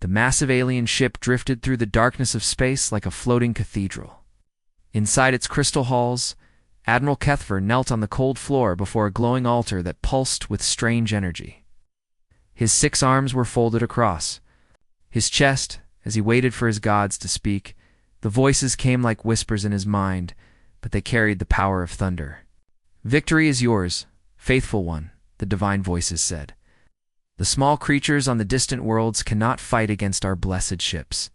The massive alien ship drifted through the darkness of space like a floating cathedral. Inside its crystal halls, Admiral Kethver knelt on the cold floor before a glowing altar that pulsed with strange energy. His 6 arms were folded across his chest. As he waited for his gods to speak, the voices came like whispers in his mind, but they carried the power of thunder. "Victory is yours, faithful one," the divine voices said. "The small creatures on the distant worlds cannot fight against our blessed ships.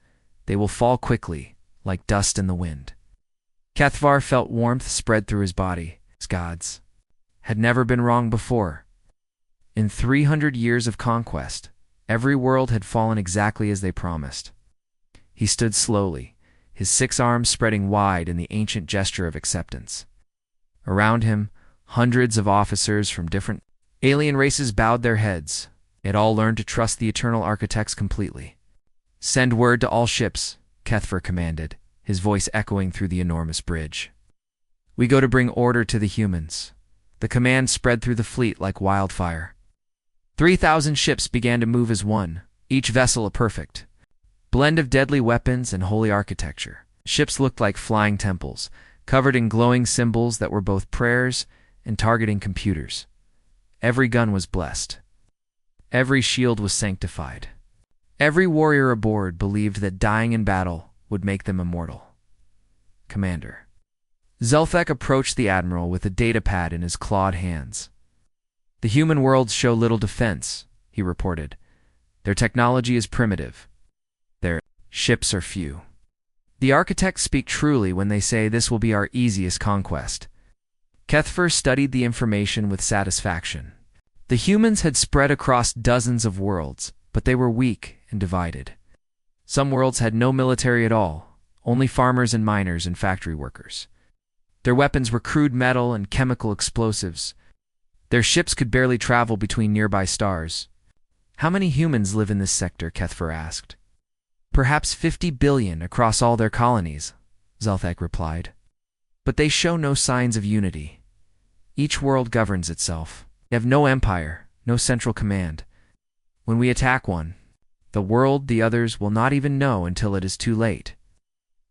They will fall quickly, like dust in the wind." Kethvar felt warmth spread through his body. His gods had never been wrong before. In 300 years of conquest, every world had fallen exactly as they promised. He stood slowly, his 6 arms spreading wide in the ancient gesture of acceptance. Around him, hundreds of officers from different alien races bowed their heads. They had all learned to trust the eternal architects completely. "Send word to all ships," Kethver commanded, his voice echoing through the enormous bridge. "We go to bring order to the humans." The command spread through the fleet like wildfire. 3,000 ships began to move as one, each vessel a perfect blend of deadly weapons and holy architecture. Ships looked like flying temples, covered in glowing symbols that were both prayers and targeting computers. Every gun was blessed. Every shield was sanctified. Every warrior aboard believed that dying in battle would make them immortal. "Commander." Zelthek approached the admiral with a datapad in his clawed hands. "The human worlds show little defense," he reported. "Their technology is primitive. Their ships are few. The architects speak truly when they say this will be our easiest conquest." Kethver studied the information with satisfaction. The humans had spread across dozens of worlds, but they were weak and divided. Some worlds had no military at all, only farmers and miners and factory workers. Their weapons were crude metal and chemical explosives. Their ships could barely travel between nearby stars. "How many humans live in this sector?" Kethver asked. "Perhaps 50 billion across all their colonies," Zelthek replied. "But they show no signs of unity. Each world governs itself. They have no empire, no central command. When we attack one, the world the others will not even know until it is too late."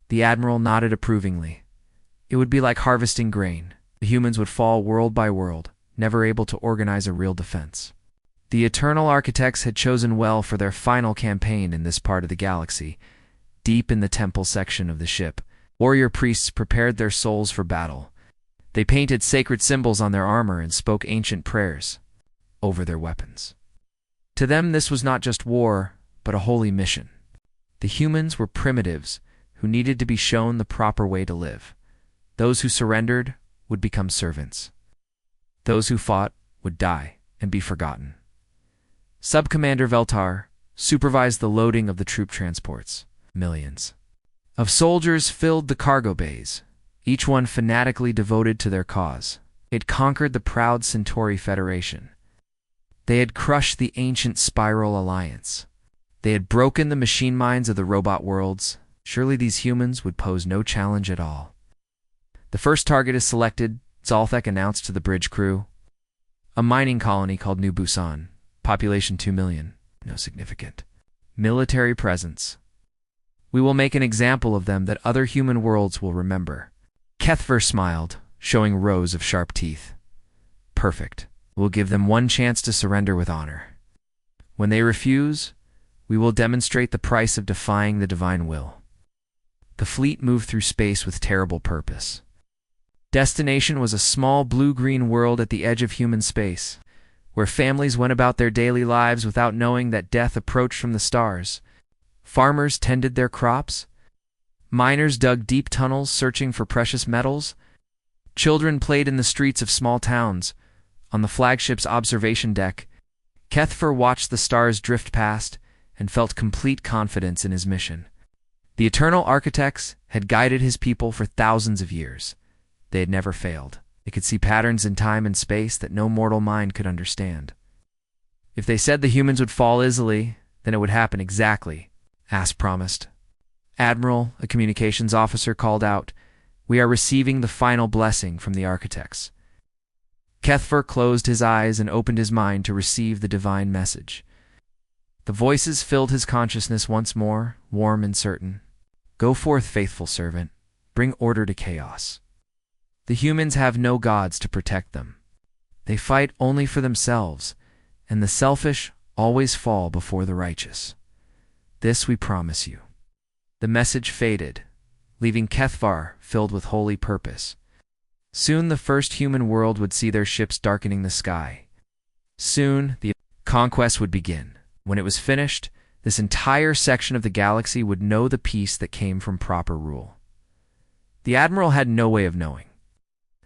The admiral nodded approvingly. It would be like harvesting grain. The humans would fall world by world, never able to organize a real defense. The eternal architects had chosen well for their final campaign in this part of the galaxy. Deep in the temple section of the ship, warrior priests prepared their souls for battle. They painted sacred symbols on their armor and spoke ancient prayers over their weapons. To them, this was not just war, but a holy mission. The humans were primitives who needed to be shown the proper way to live. Those who surrendered would become servants. Those who fought would die and be forgotten. Sub-Commander Veltar supervised the loading of the troop transports. Millions of soldiers filled the cargo bays, each one fanatically devoted to their cause. It conquered the proud Centauri Federation. They had crushed the ancient Spiral Alliance. They had broken the machine minds of the robot worlds. Surely these humans would pose no challenge at all. "The first target is selected," Zalthek announced to the bridge crew. "A mining colony called New Busan. Population 2 million. No significant military presence. We will make an example of them that other human worlds will remember." Kethver smiled, showing rows of sharp teeth. "Perfect. We'll give them one chance to surrender with honor. When they refuse, we will demonstrate the price of defying the divine will." The fleet moved through space with terrible purpose. Destination was a small blue-green world at the edge of human space, where families went about their daily lives without knowing that death approached from the stars. Farmers tended their crops. Miners dug deep tunnels searching for precious metals. Children played in the streets of small towns. On the flagship's observation deck, Kethver watched the stars drift past and felt complete confidence in his mission. The eternal architects had guided his people for thousands of years. They had never failed. They could see patterns in time and space that no mortal mind could understand. If they said the humans would fall easily, then it would happen exactly as promised. "Admiral," a communications officer called out, "we are receiving the final blessing from the architects." Kethver closed his eyes and opened his mind to receive the divine message. The voices filled his consciousness once more, warm and certain. Go forth, faithful servant. Bring order to chaos. The humans have no gods to protect them. They fight only for themselves, and the selfish always fall before the righteous. This we promise you. The message faded, leaving Kethvar filled with holy purpose. Soon the first human world would see their ships darkening the sky. Soon the conquest would begin. When it was finished, this entire section of the galaxy would know the peace that came from proper rule. The Admiral had no way of knowing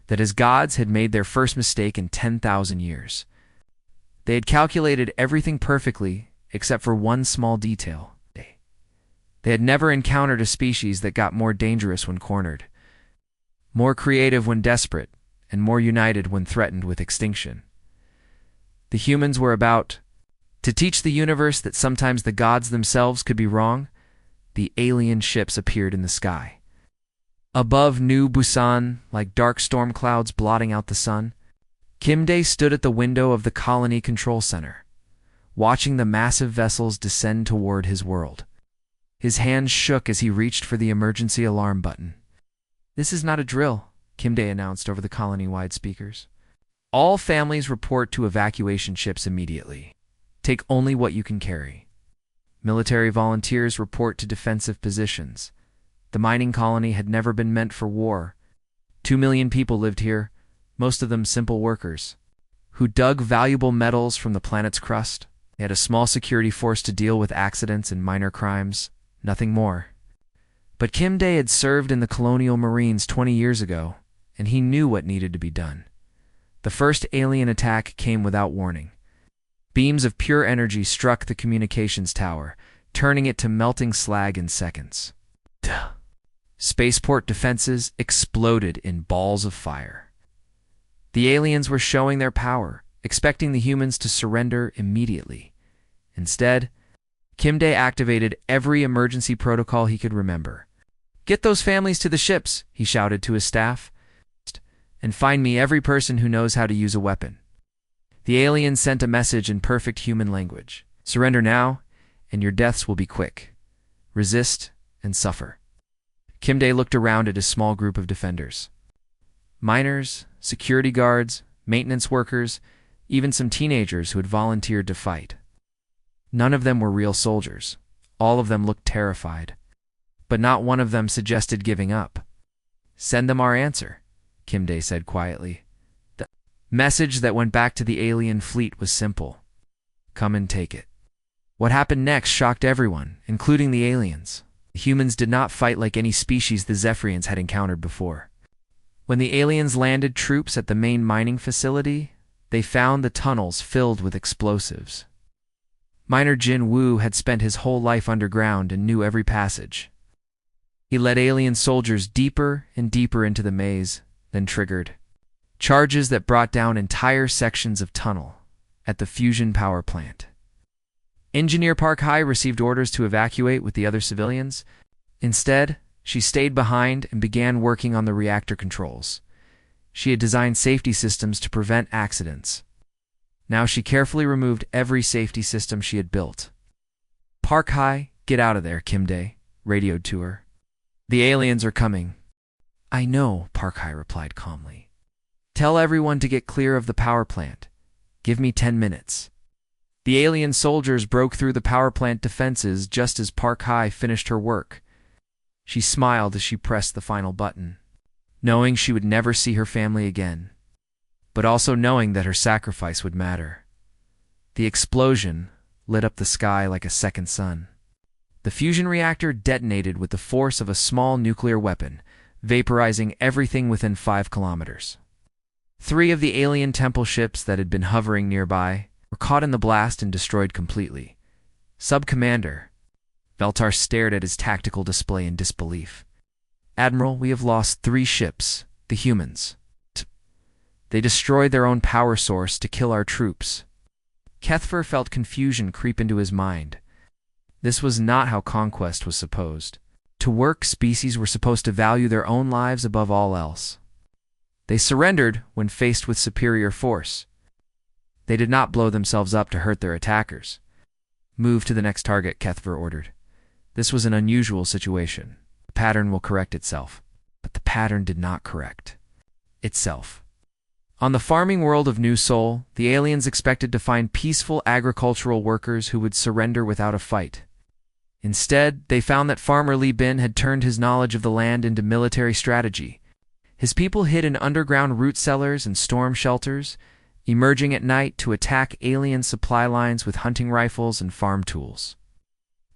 that his gods had made their first mistake in 10,000 years. They had calculated everything perfectly except for one small detail. They had never encountered a species that got more dangerous when cornered, more creative when desperate, and more united when threatened with extinction. The humans were about to teach the universe that sometimes the gods themselves could be wrong. The alien ships appeared in the sky. Above New Busan, like dark storm clouds blotting out the sun, Kimde stood at the window of the colony control center, watching the massive vessels descend toward his world. His hands shook as he reached for the emergency alarm button. "This is not a drill," Kimde announced over the colony-wide speakers. "All families report to evacuation ships immediately. Take only what you can carry. Military volunteers report to defensive positions. The mining colony had never been meant for war. 2 million people lived here, most of them simple workers, who dug valuable metals from the planet's crust. They had a small security force to deal with accidents and minor crimes, nothing more. But Kimde had served in the Colonial Marines 20 years ago, and he knew what needed to be done. The first alien attack came without warning. Beams of pure energy struck the communications tower, turning it to melting slag in seconds. Spaceport defenses exploded in balls of fire. The aliens were showing their power, expecting the humans to surrender immediately. Instead, Kimde activated every emergency protocol he could remember. "Get those families to the ships," he shouted to his staff, "and find me every person who knows how to use a weapon." The aliens sent a message in perfect human language. "Surrender now, and your deaths will be quick. Resist and suffer." Kimde looked around at his small group of defenders. Miners, security guards, maintenance workers, even some teenagers who had volunteered to fight. None of them were real soldiers. All of them looked terrified. But not one of them suggested giving up. "Send them our answer," Kimde said quietly. The message that went back to the alien fleet was simple. Come and take it. What happened next shocked everyone, including the aliens. The humans did not fight like any species the Zephyrians had encountered before. When the aliens landed troops at the main mining facility, they found the tunnels filled with explosives. Miner Jin Woo had spent his whole life underground and knew every passage. He led alien soldiers deeper and deeper into the maze, then triggered charges that brought down entire sections of tunnel at the fusion power plant. Engineer Park Hai received orders to evacuate with the other civilians. Instead, she stayed behind and began working on the reactor controls. She had designed safety systems to prevent accidents. Now she carefully removed every safety system she had built. "Park Hai, get out of there," Kimde radioed to her. "The aliens are coming." "I know," Park Hai replied calmly. "Tell everyone to get clear of the power plant. Give me 10 minutes. The alien soldiers broke through the power plant defenses just as Park Hai finished her work. She smiled as she pressed the final button, knowing she would never see her family again, but also knowing that her sacrifice would matter. The explosion lit up the sky like a second sun. The fusion reactor detonated with the force of a small nuclear weapon, vaporizing everything within 5 kilometers. 3 of the alien temple ships that had been hovering nearby were caught in the blast and destroyed completely. Sub-Commander Veltar stared at his tactical display in disbelief. "Admiral, we have lost 3 ships, the humans. They destroyed their own power source to kill our troops." Kethvar felt confusion creep into his mind. This was not how conquest was supposed. To work, species were supposed to value their own lives above all else. They surrendered when faced with superior force. They did not blow themselves up to hurt their attackers. Move to the next target, Kethver ordered. This was an unusual situation. The pattern will correct itself. But the pattern did not correct itself. On the farming world of New Sol, the aliens expected to find peaceful agricultural workers who would surrender without a fight. Instead, they found that Farmer Lee Bin had turned his knowledge of the land into military strategy. His people hid in underground root cellars and storm shelters, emerging at night to attack alien supply lines with hunting rifles and farm tools.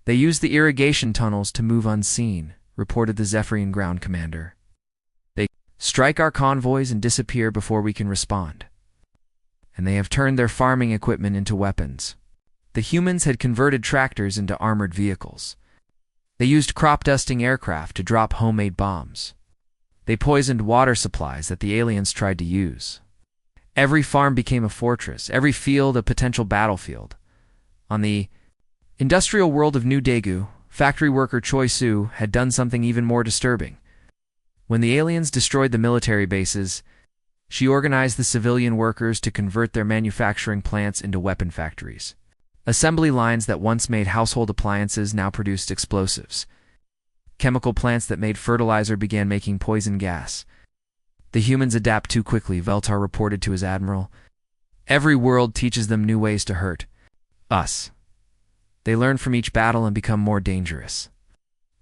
They used the irrigation tunnels to move unseen, reported the Zephyrian ground commander. They strike our convoys and disappear before we can respond. And they have turned their farming equipment into weapons. The humans had converted tractors into armored vehicles. They used crop-dusting aircraft to drop homemade bombs. They poisoned water supplies that the aliens tried to use. Every farm became a fortress, every field a potential battlefield. On the industrial world of New Daegu, factory worker Choi Soo had done something even more disturbing. When the aliens destroyed the military bases, she organized the civilian workers to convert their manufacturing plants into weapon factories. Assembly lines that once made household appliances now produced explosives. Chemical plants that made fertilizer began making poison gas. The humans adapt too quickly, Veltar reported to his admiral. Every world teaches them new ways to hurt us. They learn from each battle and become more dangerous.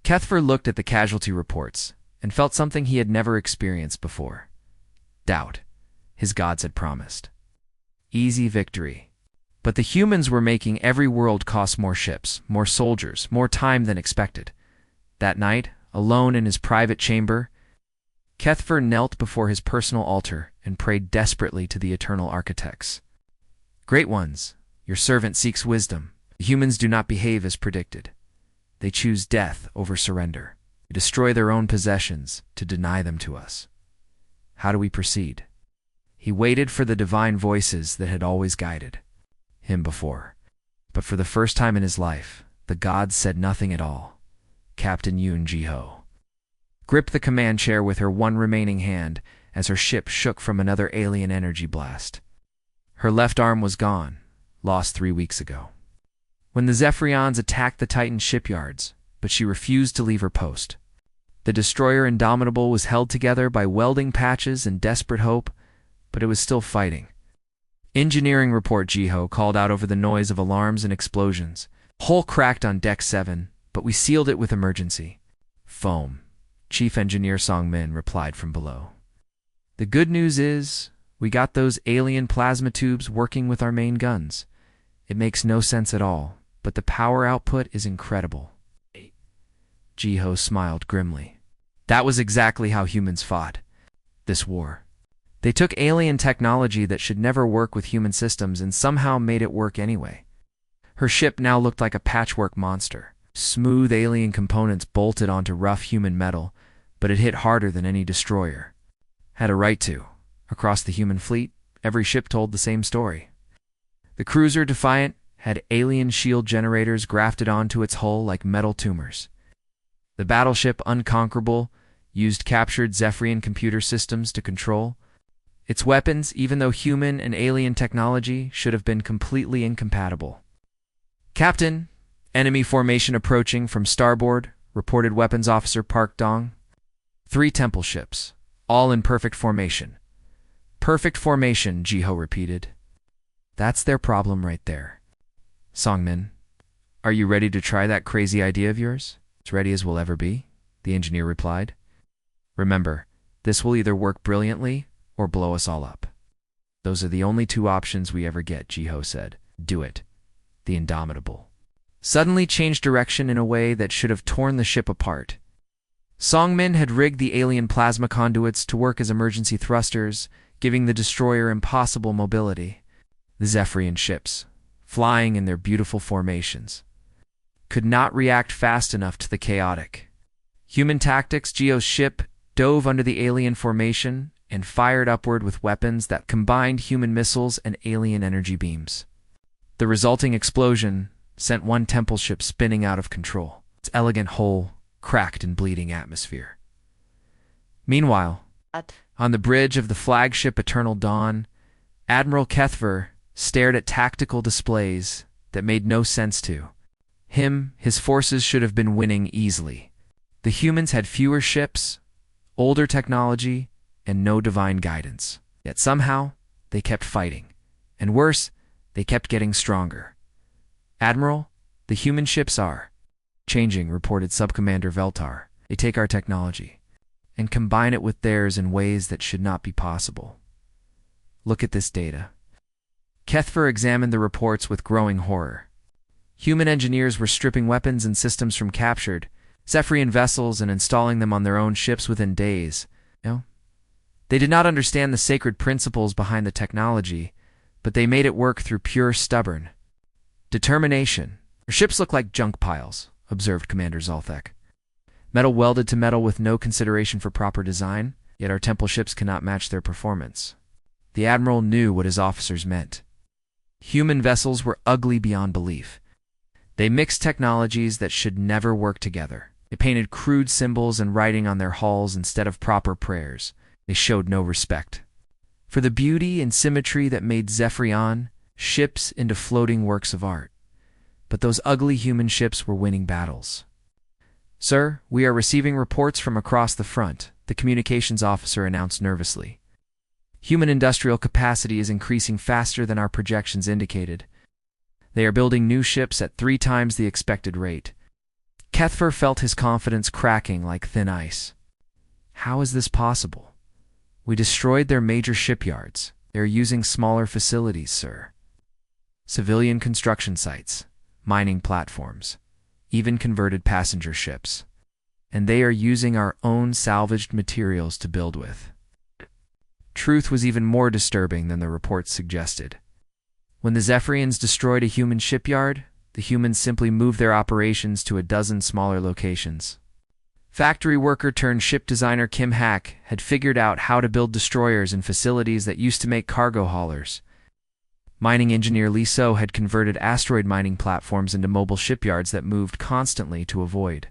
Kethver looked at the casualty reports and felt something he had never experienced before. Doubt. His gods had promised easy victory. But the humans were making every world cost more ships, more soldiers, more time than expected. That night, alone in his private chamber, Kethver knelt before his personal altar and prayed desperately to the eternal architects. Great ones, your servant seeks wisdom. The humans do not behave as predicted. They choose death over surrender. They destroy their own possessions to deny them to us. How do we proceed? He waited for the divine voices that had always guided him before. But for the first time in his life, the gods said nothing at all. Captain Yoon Ji-ho gripped the command chair with her one remaining hand as her ship shook from another alien energy blast. Her left arm was gone, lost 3 weeks ago, when the Zephyrians attacked the Titan shipyards, but she refused to leave her post. The destroyer Indomitable was held together by welding patches and desperate hope, but it was still fighting. Engineering report, Ji-ho called out over the noise of alarms and explosions. Hole cracked on Deck 7, but we sealed it with emergency foam. Chief Engineer Song Min replied from below. The good news is, we got those alien plasma tubes working with our main guns. It makes no sense at all, but the power output is incredible. Ji-ho smiled grimly. That was exactly how humans fought this war. They took alien technology that should never work with human systems and somehow made it work anyway. Her ship now looked like a patchwork monster. Smooth alien components bolted onto rough human metal, but it hit harder than any destroyer had a right to. Across the human fleet, every ship told the same story. The cruiser Defiant had alien shield generators grafted onto its hull like metal tumors. The battleship Unconquerable used captured Zephyrian computer systems to control its weapons, even though human and alien technology should have been completely incompatible. Captain, enemy formation approaching from starboard, reported Weapons Officer Park Dong. 3 temple ships, all in perfect formation. Perfect formation, Ji-ho repeated. That's their problem right there. Songmin, are you ready to try that crazy idea of yours? As ready as we'll ever be, the engineer replied. Remember, this will either work brilliantly or blow us all up. Those are the only 2 options we ever get, Ji-ho said. Do it. The Indomitable suddenly changed direction in a way that should have torn the ship apart. Songmin had rigged the alien plasma conduits to work as emergency thrusters, giving the destroyer impossible mobility. The Zephyrian ships, flying in their beautiful formations, could not react fast enough to the chaotic human tactics. Gio's ship dove under the alien formation and fired upward with weapons that combined human missiles and alien energy beams. The resulting explosion sent one temple ship spinning out of control, its elegant hull cracked in bleeding atmosphere. Meanwhile, on the bridge of the flagship Eternal Dawn, Admiral Kethver stared at tactical displays that made no sense to him. His forces should have been winning easily. The humans had fewer ships, older technology, and no divine guidance. Yet somehow, they kept fighting. And worse, they kept getting stronger. "Admiral, the human ships are changing," reported Subcommander Veltar. "They take our technology and combine it with theirs in ways that should not be possible. Look at this data." Kethver examined the reports with growing horror. Human engineers were stripping weapons and systems from captured Zephyrian vessels and installing them on their own ships within days. They did not understand the sacred principles behind the technology, but they made it work through pure stubborn determination. "Our ships look like junk piles," observed Commander Zolthek. "Metal welded to metal with no consideration for proper design, yet our temple ships cannot match their performance." The Admiral knew what his officers meant. Human vessels were ugly beyond belief. They mixed technologies that should never work together. They painted crude symbols and writing on their hulls instead of proper prayers. They showed no respect for the beauty and symmetry that made Zephyrian ships into floating works of art. But those ugly human ships were winning battles. "Sir, we are receiving reports from across the front," the communications officer announced nervously. "Human industrial capacity is increasing faster than our projections indicated. They are building new ships at 3 times the expected rate." Kethver felt his confidence cracking like thin ice. "How is this possible? We destroyed their major shipyards. They are using smaller facilities, sir. Civilian construction sites, mining platforms, even converted passenger ships. And they are using our own salvaged materials to build with." Truth was even more disturbing than the reports suggested. When the Zephyrians destroyed a human shipyard, the humans simply moved their operations to a dozen smaller locations. Factory worker turned ship designer Kim Hack had figured out how to build destroyers in facilities that used to make cargo haulers. Mining engineer Lee So had converted asteroid mining platforms into mobile shipyards that moved constantly to avoid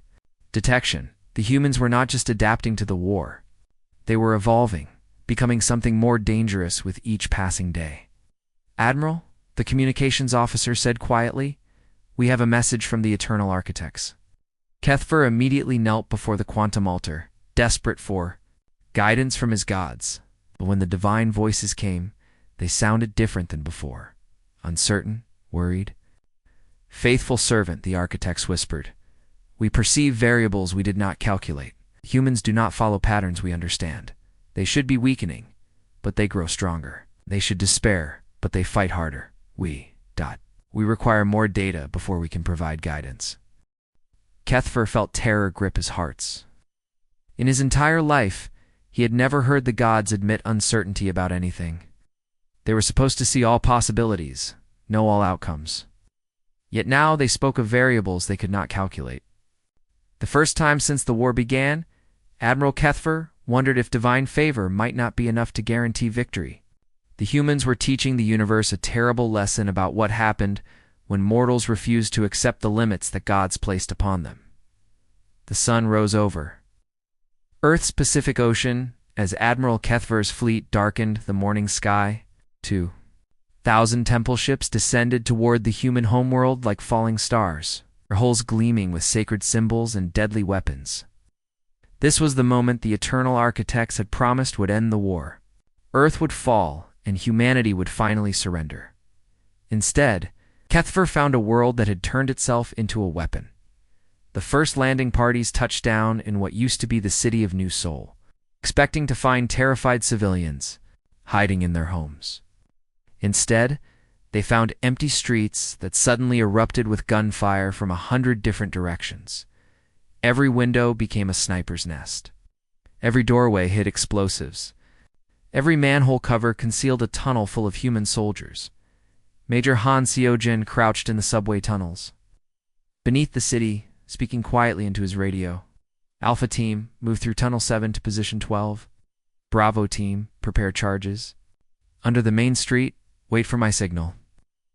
detection. The humans were not just adapting to the war. They were evolving, becoming something more dangerous with each passing day. "Admiral," the communications officer said quietly, "we have a message from the Eternal Architects." Kethver immediately knelt before the quantum altar, desperate for guidance from his gods. But when the divine voices came, they sounded different than before. Uncertain, worried. "Faithful servant," the architects whispered, "we perceive variables we did not calculate. Humans do not follow patterns we understand. They should be weakening, but they grow stronger. They should despair, but they fight harder. We require more data before we can provide guidance." Kethver felt terror grip his hearts. In his entire life, he had never heard the gods admit uncertainty about anything. They were supposed to see all possibilities, know all outcomes. Yet now they spoke of variables they could not calculate. The first time since the war began, Admiral Kethver wondered if divine favor might not be enough to guarantee victory. The humans were teaching the universe a terrible lesson about what happened when mortals refused to accept the limits that gods placed upon them. The sun rose over Earth's Pacific Ocean as Admiral Kethver's fleet darkened the morning sky. 2,000 temple ships descended toward the human homeworld like falling stars, their hulls gleaming with sacred symbols and deadly weapons. This was the moment the Eternal Architects had promised would end the war. Earth would fall, and humanity would finally surrender. Instead, Kethver found a world that had turned itself into a weapon. The first landing parties touched down in what used to be the city of New Seoul, expecting to find terrified civilians hiding in their homes. Instead, they found empty streets that suddenly erupted with gunfire from 100 different directions. Every window became a sniper's nest. Every doorway hid explosives. Every manhole cover concealed a tunnel full of human soldiers. Major Han Seojin crouched in the subway tunnels. Beneath the city, speaking quietly into his radio, "Alpha Team, move through Tunnel 7 to Position 12. Bravo Team, prepare charges. Under the main street, wait for my signal."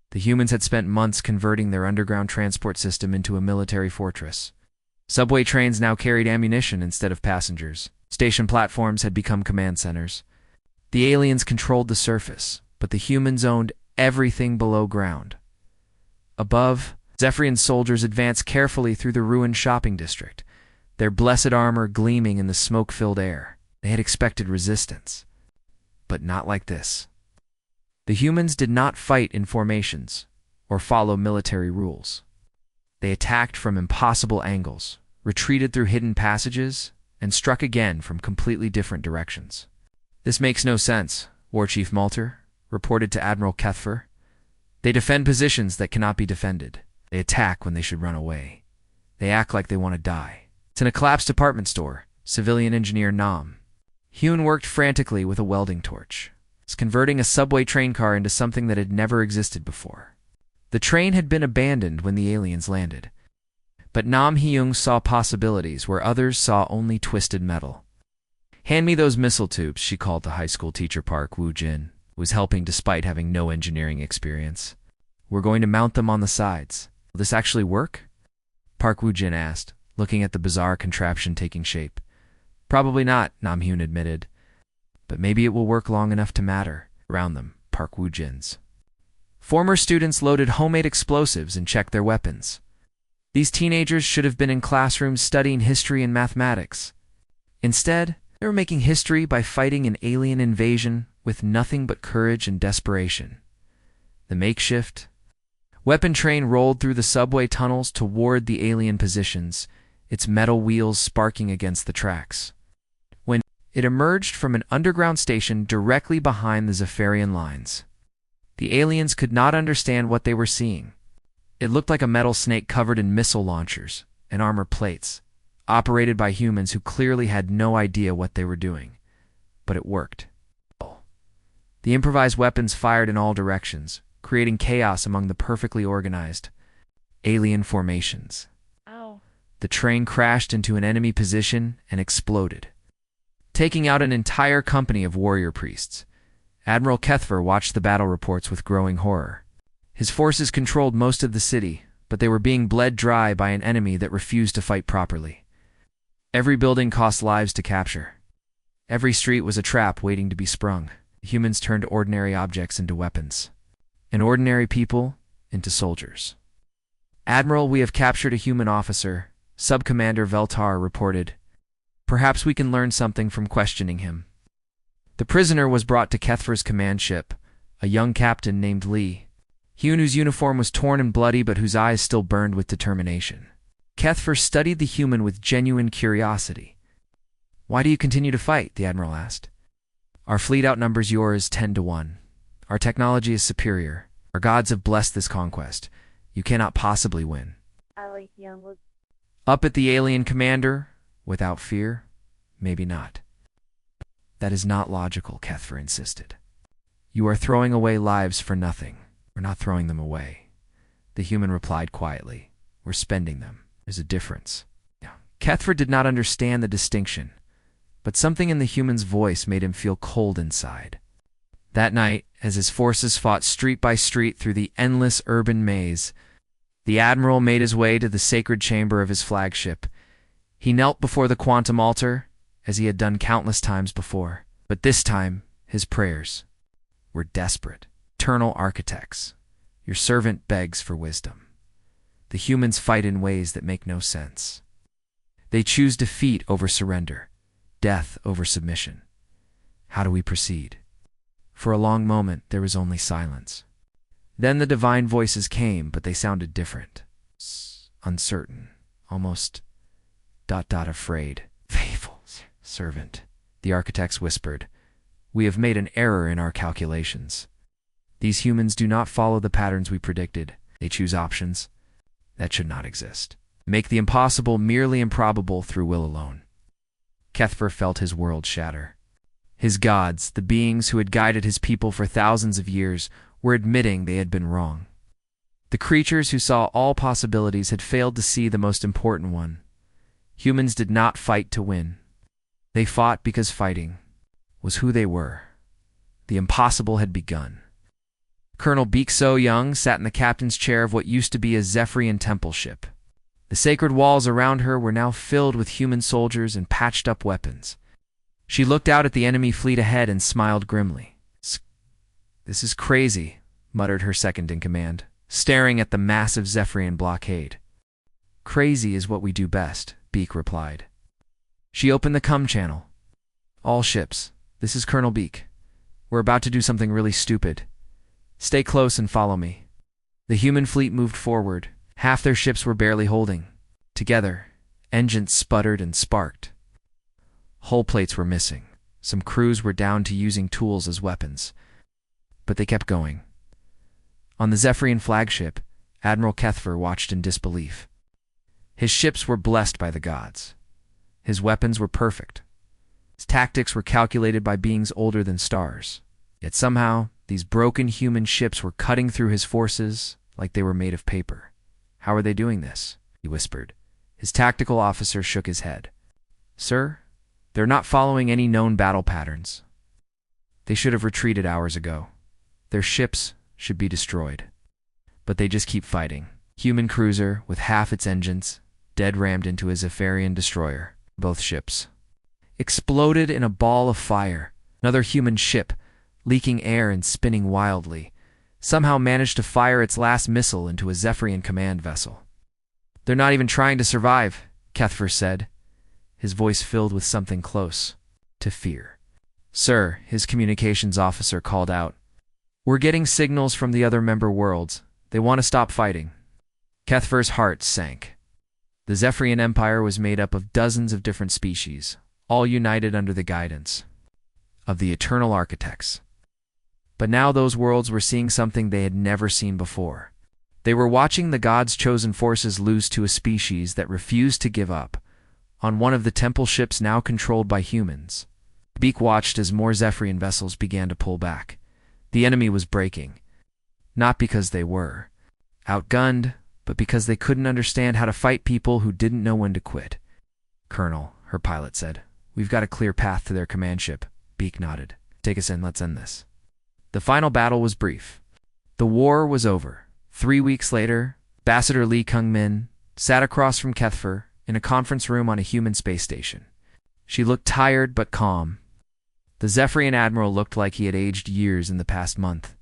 The humans had spent months converting their underground transport system into a military fortress. Subway trains now carried ammunition instead of passengers. Station platforms had become command centers. The aliens controlled the surface, but the humans owned everything below ground. Above, Zephyrian soldiers advanced carefully through the ruined shopping district, their blessed armor gleaming in the smoke-filled air. They had expected resistance, but not like this. The humans did not fight in formations or follow military rules. They attacked from impossible angles, retreated through hidden passages, and struck again from completely different directions. "This makes no sense," War Chief Malter reported to Admiral Kethfer. "They defend positions that cannot be defended. They attack when they should run away. They act like they want to die." It's in a collapsed department store, civilian engineer Nam. Hyun worked frantically with a welding torch. It's converting a subway train car into something that had never existed before. The train had been abandoned when the aliens landed, but Nam Hyung saw possibilities where others saw only twisted metal. "Hand me those missile tubes," she called to high school teacher Park Woo-jin, who was helping despite having no engineering experience. "We're going to mount them on the sides. Will this actually work?" Park Woo-jin asked, looking at the bizarre contraption taking shape. "Probably not," Nam Hyun admitted. "But maybe it will work long enough to matter." Around them, Park Woo-jin's former students loaded homemade explosives and checked their weapons. These teenagers should have been in classrooms studying history and mathematics. Instead, they were making history by fighting an alien invasion with nothing but courage and desperation. The makeshift weapon train rolled through the subway tunnels toward the alien positions, its metal wheels sparking against the tracks. When it emerged from an underground station directly behind the Zephyrian lines, the aliens could not understand what they were seeing. It looked like a metal snake covered in missile launchers and armor plates, operated by humans who clearly had no idea what they were doing. But it worked. The improvised weapons fired in all directions, creating chaos among the perfectly organized alien formations. Ow. The train crashed into an enemy position and exploded, taking out an entire company of warrior priests. Admiral Kethfer watched the battle reports with growing horror. His forces controlled most of the city, but they were being bled dry by an enemy that refused to fight properly. Every building cost lives to capture. Every street was a trap waiting to be sprung. Humans turned ordinary objects into weapons, and ordinary people into soldiers. "Admiral, we have captured a human officer," Sub-Commander Veltar reported. "Perhaps we can learn something from questioning him." The prisoner was brought to Kethfer's command ship, a young captain named Lee. Hyun, whose uniform was torn and bloody but whose eyes still burned with determination. Kethfer studied the human with genuine curiosity. "Why do you continue to fight?" the admiral asked. "Our fleet outnumbers yours 10-1. Our technology is superior. Our gods have blessed this conquest. You cannot possibly win." Up at the alien commander, without fear, "Maybe not." "That is not logical," Kethfer insisted. "You are throwing away lives for nothing." "We're not throwing them away," the human replied quietly. "We're spending them. There's a difference." Kethfer did not understand the distinction, but something in the human's voice made him feel cold inside. That night, as his forces fought street by street through the endless urban maze, the admiral made his way to the sacred chamber of his flagship. He knelt before the quantum altar, as he had done countless times before. But this time, his prayers were desperate. "Eternal architects, your servant begs for wisdom. The humans fight in ways that make no sense. They choose defeat over surrender, death over submission. How do we proceed?" For a long moment, there was only silence. Then the divine voices came, but they sounded different. Uncertain, almost afraid. "Faithful servant," the architects whispered. "We have made an error in our calculations. These humans do not follow the patterns we predicted. They choose options that should not exist. Make the impossible merely improbable through will alone." Kethfer felt his world shatter. His gods, the beings who had guided his people for thousands of years, were admitting they had been wrong. The creatures who saw all possibilities had failed to see the most important one. Humans did not fight to win. They fought because fighting was who they were. The impossible had begun. Colonel Beek So-young sat in the captain's chair of what used to be a Zephyrian temple ship. The sacred walls around her were now filled with human soldiers and patched-up weapons. She looked out at the enemy fleet ahead and smiled grimly. "This is crazy," muttered her second-in-command, staring at the massive Zephyrian blockade. "Crazy is what we do best," Beak replied. She opened the comm channel. "All ships, this is Colonel Beak. We're about to do something really stupid. Stay close and follow me." The human fleet moved forward. Half their ships were barely holding together. Engines sputtered and sparked. Hull plates were missing. Some crews were down to using tools as weapons. But they kept going. On the Zephyrian flagship, Admiral Kethfer watched in disbelief. His ships were blessed by the gods. His weapons were perfect. His tactics were calculated by beings older than stars. Yet somehow, these broken human ships were cutting through his forces like they were made of paper. "How are they doing this?" he whispered. His tactical officer shook his head. "Sir, they're not following any known battle patterns. They should have retreated hours ago. Their ships should be destroyed. But they just keep fighting." Human cruiser, with half its engines, dead rammed into a Zephyrian destroyer. Both ships exploded in a ball of fire. Another human ship, leaking air and spinning wildly, somehow managed to fire its last missile into a Zephyrian command vessel. "They're not even trying to survive," Kethfer said, his voice filled with something close to fear. "Sir," his communications officer called out, "we're getting signals from the other member worlds. They want to stop fighting." Kethfer's heart sank. The Zephyrian Empire was made up of dozens of different species, all united under the guidance of the Eternal Architects. But now those worlds were seeing something they had never seen before. They were watching the gods' chosen forces lose to a species that refused to give up, on one of the temple ships now controlled by humans. Beak watched as more Zephyrian vessels began to pull back. The enemy was breaking, not because they were outgunned, but because they couldn't understand how to fight people who didn't know when to quit. "Colonel," her pilot said, "we've got a clear path to their command ship." Beak nodded. "Take us in, let's end this." The final battle was brief. The war was over. 3 weeks later, Ambassador Lee Kung-min sat across from Kethfer in a conference room on a human space station. She looked tired but calm. The Zephyrian admiral looked like he had aged years in the past month.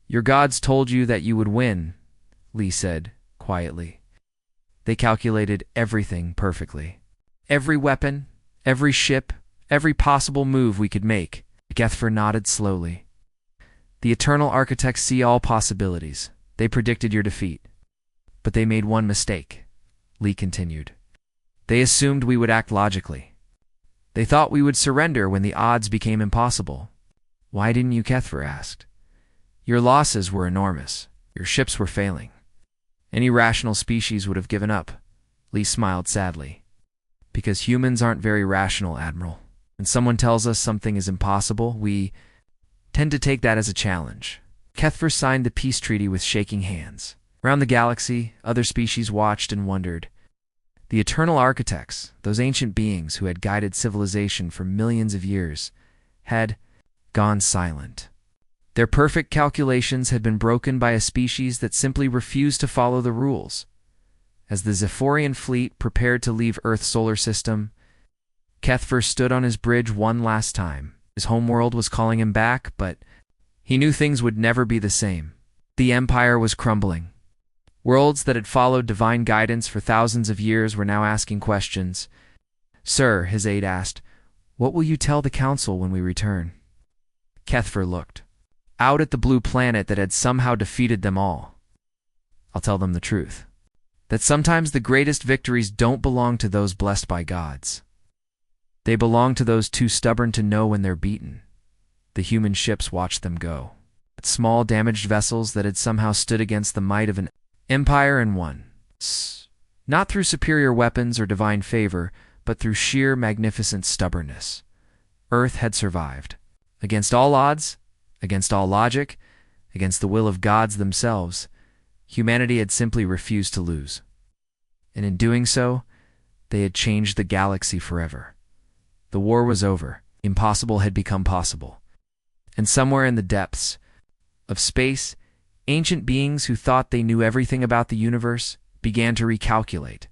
"Your gods told you that you would win," Lee said quietly. "They calculated everything perfectly. Every weapon, every ship, every possible move we could make." Kethfer nodded slowly. "The Eternal Architects see all possibilities. They predicted your defeat. But they made one mistake," Lee continued. "They assumed we would act logically. They thought we would surrender when the odds became impossible." "Why didn't you?" Kethfer asked. "Your losses were enormous. Your ships were failing. Any rational species would have given up." Lee smiled sadly. "Because humans aren't very rational, Admiral. When someone tells us something is impossible, we tend to take that as a challenge." Kethfer signed the peace treaty with shaking hands. Around the galaxy, other species watched and wondered. The Eternal Architects, those ancient beings who had guided civilization for millions of years, had gone silent. Their perfect calculations had been broken by a species that simply refused to follow the rules. As the Zephyrian fleet prepared to leave Earth's solar system, Kethfer stood on his bridge one last time. His homeworld was calling him back, but he knew things would never be the same. The Empire was crumbling. Worlds that had followed divine guidance for thousands of years were now asking questions. "Sir," his aide asked, "what will you tell the Council when we return?" Kethfer looked out at the blue planet that had somehow defeated them all. "I'll tell them the truth. That sometimes the greatest victories don't belong to those blessed by gods. They belong to those too stubborn to know when they're beaten." The human ships watched them go. Small damaged vessels that had somehow stood against the might of an empire and won. Not through superior weapons or divine favor, but through sheer magnificent stubbornness. Earth had survived. Against all odds, against all logic, against the will of gods themselves, humanity had simply refused to lose. And in doing so, they had changed the galaxy forever. The war was over. Impossible had become possible. And somewhere in the depths of space, ancient beings who thought they knew everything about the universe began to recalculate.